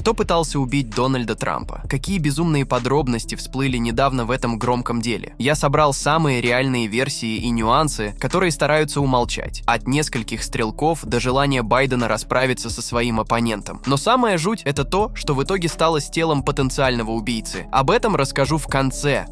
Кто пытался убить Дональда Трампа? Какие безумные подробности всплыли недавно в этом громком деле? Я собрал самые реальные версии и нюансы, которые стараются умолчать. От нескольких стрелков до желания Байдена расправиться со своим оппонентом. Но самая жуть — это то, что в итоге стало с телом потенциального убийцы. Об этом расскажу в конце.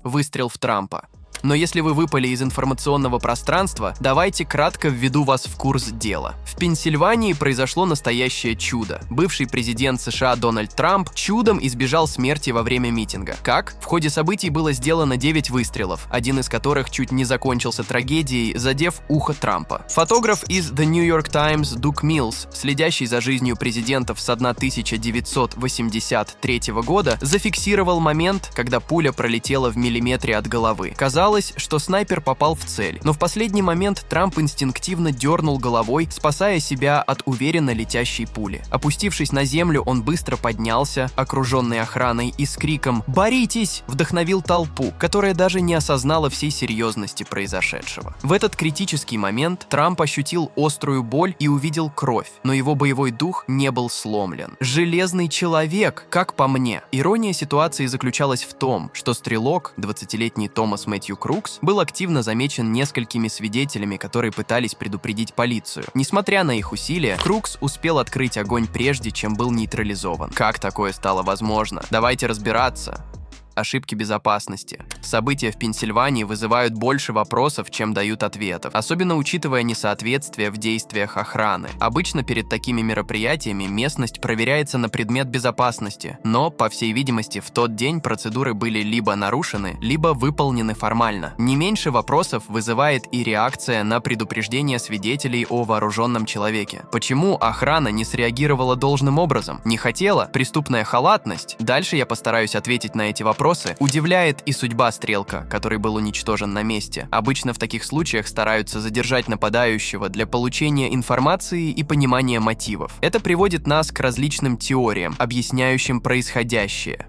Выстрел в Трампа. Но если вы выпали из информационного пространства, давайте кратко введу вас в курс дела. В Пенсильвании произошло настоящее чудо. Бывший президент США Дональд Трамп чудом избежал смерти во время митинга. Как? В ходе событий было сделано 9 выстрелов, один из которых чуть не закончился трагедией, задев ухо Трампа. Фотограф из The New York Times Дук Миллс, следящий за жизнью президентов с 1983 года, зафиксировал момент, когда пуля пролетела в миллиметре от головы. Казалось, что снайпер попал в цель, но в последний момент Трамп инстинктивно дернул головой, спасая себя от уверенно летящей пули. Опустившись на землю, он быстро поднялся, окруженный охраной, и с криком «Боритесь!» вдохновил толпу, которая даже не осознала всей серьезности произошедшего. В этот критический момент Трамп ощутил острую боль и увидел кровь, но его боевой дух не был сломлен. Железный человек, как по мне. Ирония ситуации заключалась в том, что стрелок, 20-летний Томас Мэтью Крукс, был активно замечен несколькими свидетелями, которые пытались предупредить полицию. Несмотря на их усилия, Крукс успел открыть огонь прежде, чем был нейтрализован. Как такое стало возможно? Давайте разбираться. Ошибки безопасности. События в Пенсильвании вызывают больше вопросов, чем дают ответов, особенно учитывая несоответствие в действиях охраны. Обычно перед такими мероприятиями местность проверяется на предмет безопасности, но, по всей видимости, в тот день процедуры были либо нарушены, либо выполнены формально. Не меньше вопросов вызывает и реакция на предупреждение свидетелей о вооруженном человеке. Почему охрана не среагировала должным образом? Не хотела? Преступная халатность? Дальше я постараюсь ответить на эти вопросы. Удивляет и судьба стрелка, который был уничтожен на месте. Обычно в таких случаях стараются задержать нападающего для получения информации и понимания мотивов. Это приводит нас к различным теориям, объясняющим происходящее.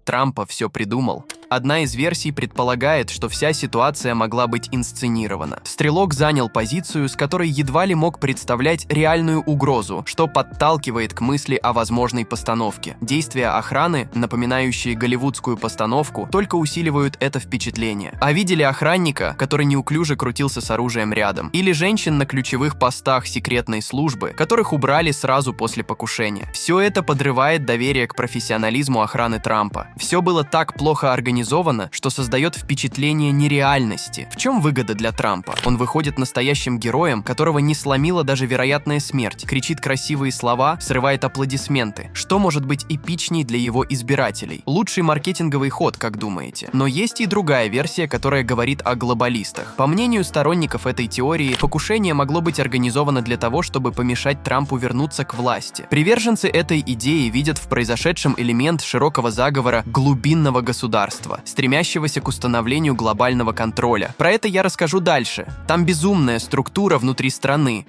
Трампа все придумал. Одна из версий предполагает, что вся ситуация могла быть инсценирована. Стрелок занял позицию, с которой едва ли мог представлять реальную угрозу, что подталкивает к мысли о возможной постановке. Действия охраны, напоминающие голливудскую постановку, только усиливают это впечатление. А видели охранника, который неуклюже крутился с оружием рядом? Или женщин на ключевых постах секретной службы, которых убрали сразу после покушения? Все это подрывает доверие к профессионализму охраны Трампа. Все было так плохо организовано, что создает впечатление нереальности. В чем выгода для Трампа? Он выходит настоящим героем, которого не сломила даже вероятная смерть, кричит красивые слова, срывает аплодисменты. Что может быть эпичней для его избирателей? Лучший маркетинговый ход, как думаете? Но есть и другая версия, которая говорит о глобалистах. По мнению сторонников этой теории, покушение могло быть организовано для того, чтобы помешать Трампу вернуться к власти. Приверженцы этой идеи видят в произошедшем элемент широкого заговора глубинного государства, стремящегося к установлению глобального контроля. Про это я расскажу дальше. Там безумная структура внутри страны.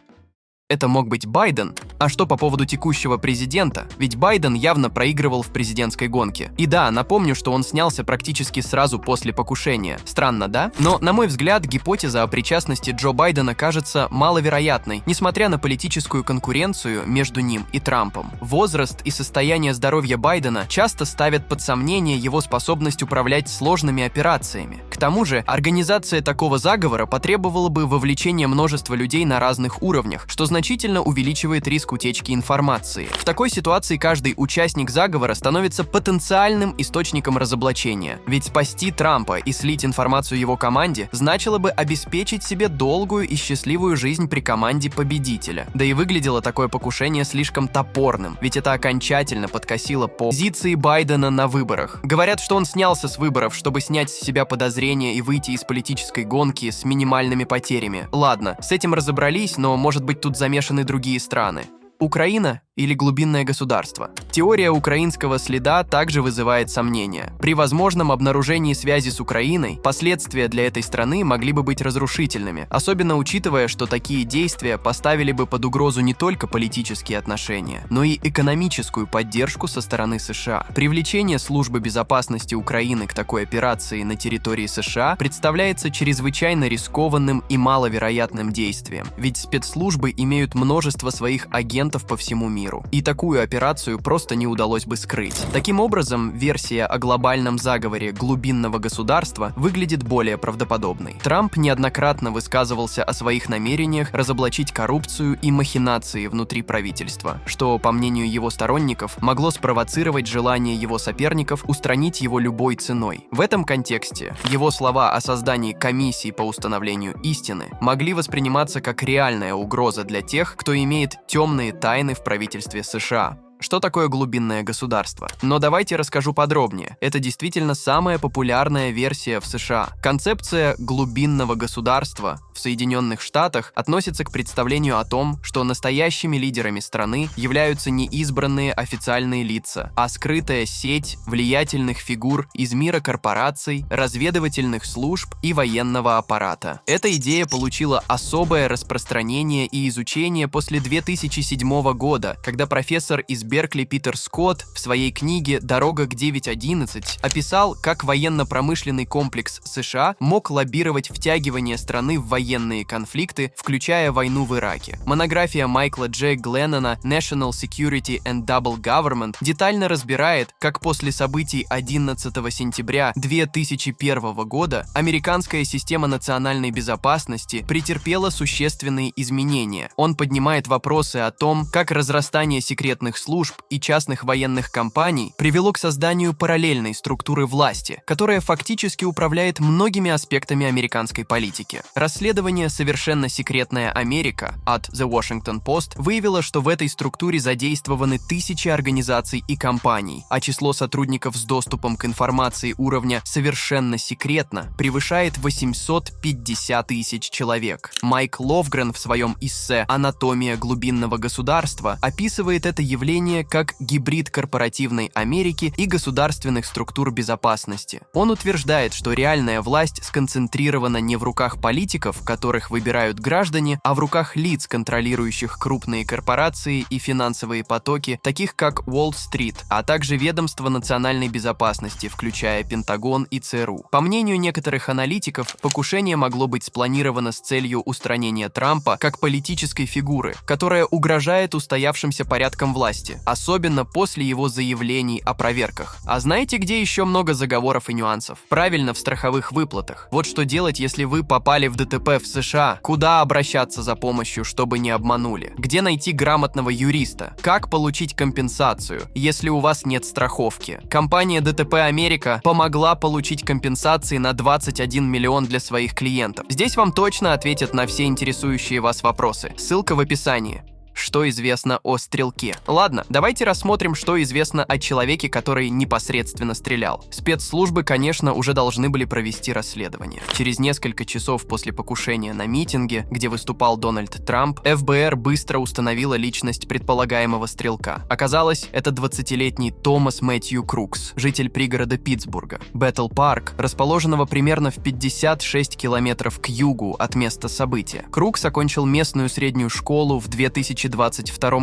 Это мог быть Байден. А что по поводу текущего президента? Ведь Байден явно проигрывал в президентской гонке. И да, напомню, что он снялся практически сразу после покушения. Странно, да? Но, на мой взгляд, гипотеза о причастности Джо Байдена кажется маловероятной, несмотря на политическую конкуренцию между ним и Трампом. Возраст и состояние здоровья Байдена часто ставят под сомнение его способность управлять сложными операциями. К тому же, организация такого заговора потребовала бы вовлечения множества людей на разных уровнях, что значительно увеличивает риск утечки информации. В такой ситуации каждый участник заговора становится потенциальным источником разоблачения. Ведь спасти Трампа и слить информацию его команде значило бы обеспечить себе долгую и счастливую жизнь при команде победителя. Да и выглядело такое покушение слишком топорным, ведь это окончательно подкосило позиции Байдена на выборах. Говорят, что он снялся с выборов, чтобы снять с себя подозрения и выйти из политической гонки с минимальными потерями. Ладно, с этим разобрались, но может быть тут замешаны другие страны. Украина или глубинное государство? Теория украинского следа также вызывает сомнения. При возможном обнаружении связи с Украиной, последствия для этой страны могли бы быть разрушительными, особенно учитывая, что такие действия поставили бы под угрозу не только политические отношения, но и экономическую поддержку со стороны США. Привлечение службы безопасности Украины к такой операции на территории США представляется чрезвычайно рискованным и маловероятным действием, ведь спецслужбы имеют множество своих агентов по всему миру. миру. И такую операцию просто не удалось бы скрыть. Таким образом, версия о глобальном заговоре глубинного государства выглядит более правдоподобной. Трамп неоднократно высказывался о своих намерениях разоблачить коррупцию и махинации внутри правительства, что, по мнению его сторонников, могло спровоцировать желание его соперников устранить его любой ценой. В этом контексте его слова о создании комиссии по установлению истины могли восприниматься как реальная угроза для тех, кто имеет темные тайны в правительстве США. Что такое глубинное государство? Но давайте расскажу подробнее. Это действительно самая популярная версия в США. Концепция глубинного государства в Соединенных Штатах относится к представлению о том, что настоящими лидерами страны являются не избранные официальные лица, а скрытая сеть влиятельных фигур из мира корпораций, разведывательных служб и военного аппарата. Эта идея получила особое распространение и изучение после 2007 года, когда профессор из Беркли Питер Скотт в своей книге «Дорога к 9.11» описал, как военно-промышленный комплекс США мог лоббировать втягивание страны в военные конфликты, включая войну в Ираке. Монография Майкла Дж. Гленнона «National Security and Double Government» детально разбирает, как после событий 11 сентября 2001 года американская система национальной безопасности претерпела существенные изменения. Он поднимает вопросы о том, как разрастание секретных служб и частных военных компаний привело к созданию параллельной структуры власти, которая фактически управляет многими аспектами американской политики. Расследование «Совершенно секретная Америка» от The Washington Post выявило, что в этой структуре задействованы тысячи организаций и компаний, а число сотрудников с доступом к информации уровня «совершенно секретно» превышает 850 тысяч человек. Майк Ловгрен в своем эссе «Анатомия глубинного государства» описывает это явление как гибрид корпоративной Америки и государственных структур безопасности. Он утверждает, что реальная власть сконцентрирована не в руках политиков, которых выбирают граждане, а в руках лиц, контролирующих крупные корпорации и финансовые потоки, таких как Уолл-стрит, а также ведомства национальной безопасности, включая Пентагон и ЦРУ. По мнению некоторых аналитиков, покушение могло быть спланировано с целью устранения Трампа как политической фигуры, которая угрожает устоявшимся порядкам власти, особенно после его заявлений о проверках. А знаете, где еще много заговоров и нюансов? Правильно, в страховых выплатах. Вот что делать, если вы попали в ДТП в США? Куда обращаться за помощью, чтобы не обманули? Где найти грамотного юриста? Как получить компенсацию, если у вас нет страховки? Компания ДТП Америка помогла получить компенсации на 21 миллион для своих клиентов. Здесь вам точно ответят на все интересующие вас вопросы. Ссылка в описании. Что известно о стрелке? Ладно, давайте рассмотрим, что известно о человеке, который непосредственно стрелял. Спецслужбы, конечно, уже должны были провести расследование. Через несколько часов после покушения на митинге, где выступал Дональд Трамп, ФБР быстро установила личность предполагаемого стрелка. Оказалось, это 20-летний Томас Мэтью Крукс, житель пригорода Питтсбурга. Бэттл-парк, расположенного примерно в 56 километров к югу от места события. Крукс окончил местную среднюю школу в 2022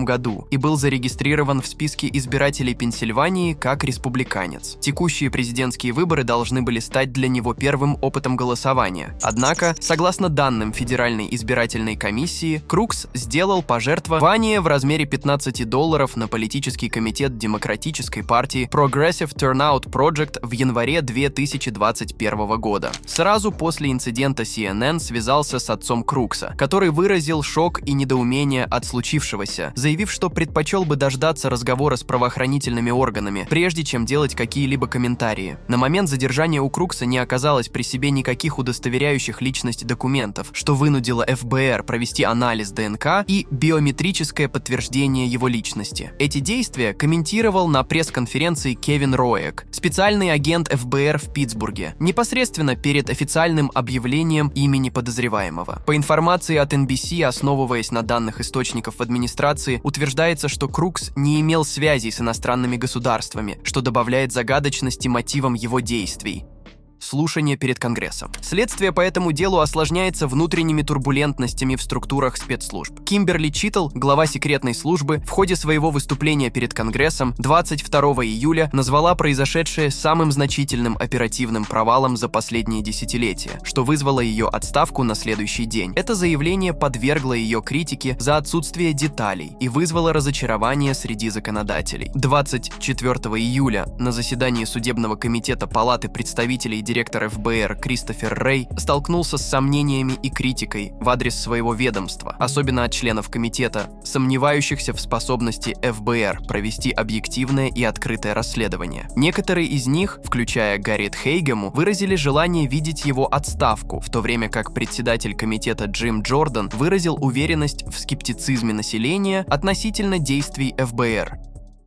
году и был зарегистрирован в списке избирателей Пенсильвании как республиканец. Текущие президентские выборы должны были стать для него первым опытом голосования. Однако, согласно данным Федеральной избирательной комиссии, Крукс сделал пожертвование в размере $15 на политический комитет Демократической партии Progressive Turnout Project в январе 2021 года. Сразу после инцидента CNN связался с отцом Крукса, который выразил шок и недоумение от случившегося, заявив, что предпочел бы дождаться разговора с правоохранительными органами, прежде чем делать какие-либо комментарии. На момент задержания у Крукса не оказалось при себе никаких удостоверяющих личность документов, что вынудило ФБР провести анализ ДНК и биометрическое подтверждение его личности. Эти действия комментировал на пресс-конференции Кевин Роек, специальный агент ФБР в Питтсбурге, непосредственно перед официальным объявлением имени подозреваемого. По информации от NBC, основываясь на данных источников в администрации, утверждается, что Крукс не имел связей с иностранными государствами, что добавляет загадочности мотивам его действий. Слушание перед Конгрессом. Следствие по этому делу осложняется внутренними турбулентностями в структурах спецслужб. Кимберли Читтл, глава секретной службы, в ходе своего выступления перед Конгрессом 22 июля назвала произошедшее самым значительным оперативным провалом за последние десятилетия, что вызвало ее отставку на следующий день. Это заявление подвергло ее критике за отсутствие деталей и вызвало разочарование среди законодателей. 24 июля на заседании Судебного комитета Палаты представителей директор ФБР Кристофер Рэй столкнулся с сомнениями и критикой в адрес своего ведомства, особенно от членов комитета, сомневающихся в способности ФБР провести объективное и открытое расследование. Некоторые из них, включая Гарриет Хейгему, выразили желание видеть его отставку, в то время как председатель комитета Джим Джордан выразил уверенность в скептицизме населения относительно действий ФБР.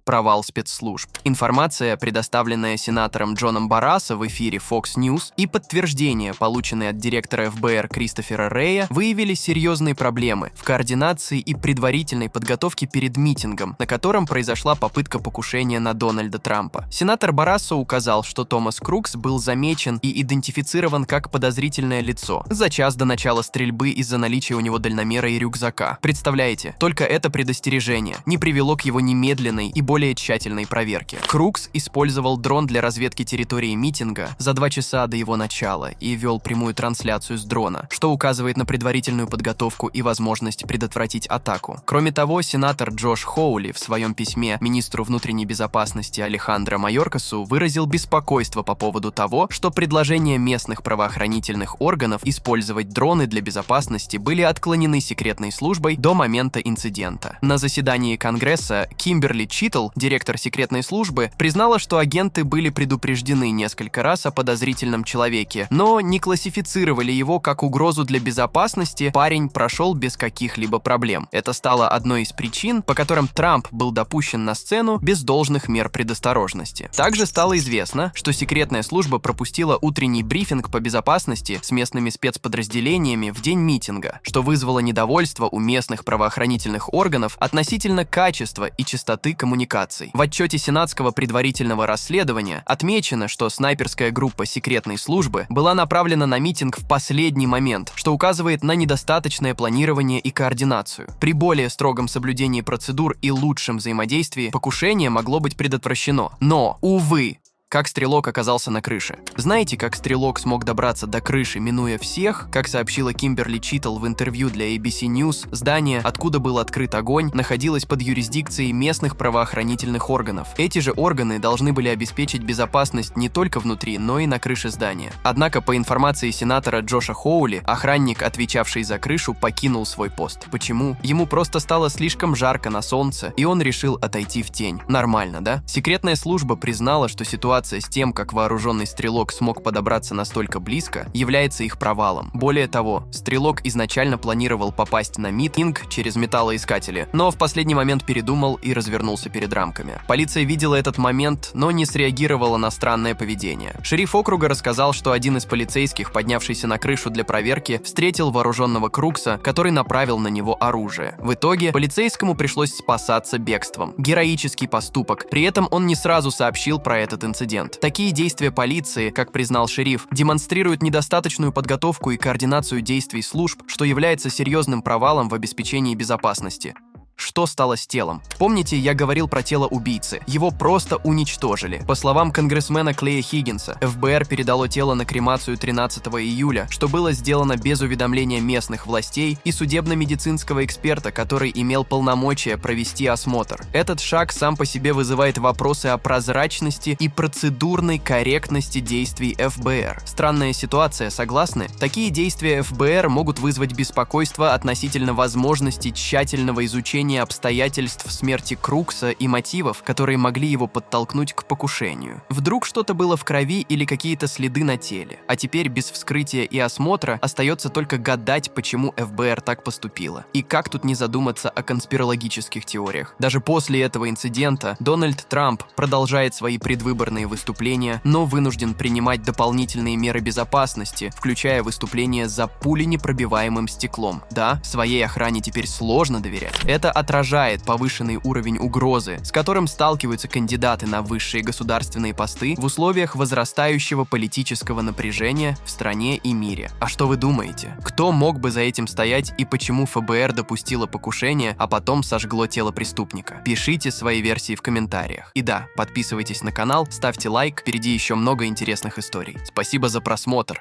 Провал спецслужб. Информация, предоставленная сенатором Джоном Баррасо в эфире Fox News, и подтверждения, полученные от директора ФБР Кристофера Рэя, выявили серьезные проблемы в координации и предварительной подготовке перед митингом, на котором произошла попытка покушения на Дональда Трампа. Сенатор Баррасо указал, что Томас Крукс был замечен и идентифицирован как подозрительное лицо за час до начала стрельбы из-за наличия у него дальномера и рюкзака. Представляете, только это предостережение не привело к его немедленной и более тщательной проверке. Крукс использовал дрон для разведки территории митинга за 2 часа до его начала и вел прямую трансляцию с дрона, что указывает на предварительную подготовку и возможность предотвратить атаку. Кроме того, сенатор Джош Хоули в своем письме министру внутренней безопасности Алехандро Майоркасу выразил беспокойство по поводу того, что предложения местных правоохранительных органов использовать дроны для безопасности были отклонены секретной службой до момента инцидента. На заседании Конгресса Кимберли Читтл, директор секретной службы, признала, что агенты были предупреждены несколько раз о подозрительном человеке, но не классифицировали его как угрозу для безопасности. Парень прошел без каких-либо проблем. Это стало одной из причин, по которым Трамп был допущен на сцену без должных мер предосторожности. Также стало известно, что секретная служба пропустила утренний брифинг по безопасности с местными спецподразделениями в день митинга, что вызвало недовольство у местных правоохранительных органов относительно качества и частоты коммуникаций. В отчете сенатского предварительного расследования отмечено, что снайперская группа секретной службы была направлена на митинг в последний момент, что указывает на недостаточное планирование и координацию. При более строгом соблюдении процедур и лучшем взаимодействии покушение могло быть предотвращено. Но, увы, как стрелок оказался на крыше. Знаете, как стрелок смог добраться до крыши, минуя всех? Как сообщила Кимберли Читтл в интервью для ABC News, здание, откуда был открыт огонь, находилось под юрисдикцией местных правоохранительных органов. Эти же органы должны были обеспечить безопасность не только внутри, но и на крыше здания. Однако, по информации сенатора Джоша Хоули, охранник, отвечавший за крышу, покинул свой пост. Почему? Ему просто стало слишком жарко на солнце, и он решил отойти в тень. Нормально, да? Секретная служба признала, что ситуация с тем, как вооруженный стрелок смог подобраться настолько близко, является их провалом. Более того, стрелок изначально планировал попасть на митинг через металлоискатели, но в последний момент передумал и развернулся перед рамками. Полиция видела этот момент, но не среагировала на странное поведение. Шериф округа рассказал, что один из полицейских, поднявшийся на крышу для проверки, встретил вооруженного Крукса, который направил на него оружие. В итоге полицейскому пришлось спасаться бегством. Героический поступок. При этом он не сразу сообщил про этот инцидент. Такие действия полиции, как признал шериф, демонстрируют недостаточную подготовку и координацию действий служб, что является серьезным провалом в обеспечении безопасности. Что стало с телом? Помните, я говорил про тело убийцы? Его просто уничтожили. По словам конгрессмена Клея Хиггинса, ФБР передало тело на кремацию 13 июля, что было сделано без уведомления местных властей и судебно-медицинского эксперта, который имел полномочия провести осмотр. Этот шаг сам по себе вызывает вопросы о прозрачности и процедурной корректности действий ФБР. Странная ситуация, согласны? Такие действия ФБР могут вызвать беспокойство относительно возможности тщательного изучения обстоятельств смерти Крукса и мотивов, которые могли его подтолкнуть к покушению. Вдруг что-то было в крови или какие-то следы на теле, а теперь без вскрытия и осмотра остается только гадать, почему ФБР так поступило. И как тут не задуматься о конспирологических теориях. Даже после этого инцидента Дональд Трамп продолжает свои предвыборные выступления, но вынужден принимать дополнительные меры безопасности, включая выступления за пуленепробиваемым стеклом. Да, своей охране теперь сложно доверять. Это отражает повышенный уровень угрозы, с которым сталкиваются кандидаты на высшие государственные посты в условиях возрастающего политического напряжения в стране и мире. А что вы думаете? Кто мог бы за этим стоять и почему ФБР допустило покушение, а потом сожгло тело преступника? Пишите свои версии в комментариях. И да, подписывайтесь на канал, ставьте лайк, впереди еще много интересных историй. Спасибо за просмотр!